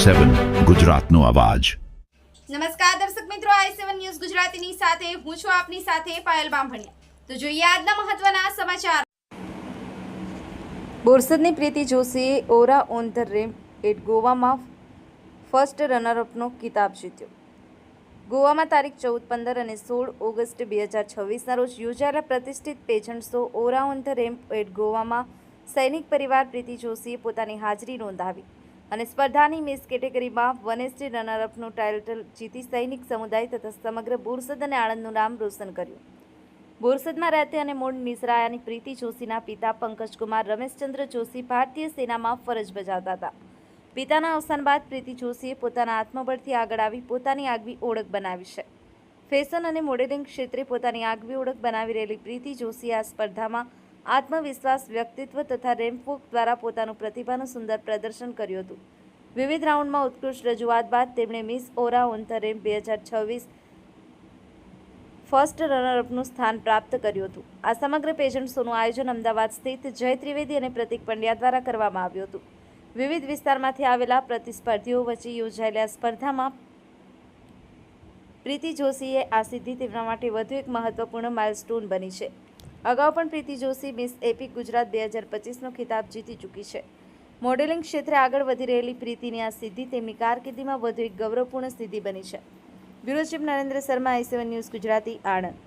i7 ગુજરાતનો અવાજ। નમસ્કાર દર્શક મિત્રો, i7 ન્યૂઝ ગુજરાતીની સાથે હું છું આપની સાથે પાયલ બામભણિયા। તો જોઈએ આજના મહત્વના સમાચાર। બોરસદની પ્રીતિ જોશીએ ઓરા ઓન ધ રેમ્પ એટ ગોવામાં ફર્સ્ટ રનરઅપનો ખિતાબ જીત્યો। ગોવામાં તારીખ 14, 15 અને 16 ઓગસ્ટ 2026ના રોજ યોજાયેલા પ્રતિષ્ઠિત pageant show Aura on the ramp at ગોવામાં સૈનિક પરિવાર પ્રીતિ જોશીએ પોતાની હાજરી નોંધાવી અને સ્પર્ધાની મિસ કેટેગરીમાં 1ST રનરઅપનું ટાઇટલ જીતી સૈનિક સમુદાય તથા સમગ્ર બોરસદ અને આણંદનું નામ રોશન કર્યું। બોરસદમાં રહેતી અને મૂળ નિસરાયાની પ્રીતિ જોશીના પિતા પંકજકુમાર રમેશચંદ્ર જોશી ભારતીય સેનામાં ફરજ બજાવતા હતા। પિતાના અવસાન બાદ પ્રીતિ જોશીએ પોતાના આત્મબળથી આગળ આવી પોતાની આગવી ઓળખ બનાવી છે। ફેશન અને મોડેલિંગ ક્ષેત્રે પોતાની આગવી ઓળખ બનાવી રહેલી પ્રીતિ જોશીએ આ સ્પર્ધામાં આત્મવિશ્વાસ, વ્યક્તિત્વ તથા રેમ્પ વોક દ્વારા પોતાનું પ્રતિભાનું સુંદર પ્રદર્શન કર્યું હતું। વિવિધ રાઉન્ડમાં ઉત્કૃષ્ટ રજૂઆત બાદ તેમણે Miss Aura on the ramp 2026 first રનરઅપનું સ્થાન પ્રાપ્ત કર્યું હતું। આ સમગ્ર પેજન્ટ શોનું આયોજન અમદાવાદ સ્થિત જય ત્રિવેદી અને પ્રતિક પંડ્યા દ્વારા કરવામાં આવ્યું હતું। વિવિધ વિસ્તારમાંથી આવેલા પ્રતિસ્પર્ધીઓ વચ્ચે યોજાયેલી આ સ્પર્ધામાં પ્રીતિ જોશીએ આ સિદ્ધિ તેમના માટે વધુ એક મહત્વપૂર્ણ માઇલસ્ટોન બની છે। અગાઉ પણ પ્રીતિ જોશી મિસ એપી ગુજરાત 2025નો ખિતાબ જીતી ચૂકી છે। મોડેલિંગ ક્ષેત્રે આગળ વધી રહેલી પ્રીતિની આ સિદ્ધિ તેમની કારકિર્દીમાં વધુ એક ગૌરવપૂર્ણ સિદ્ધિ બની છે। Bureau chief Narendra Sharma, i7 news Gujarati, Anand.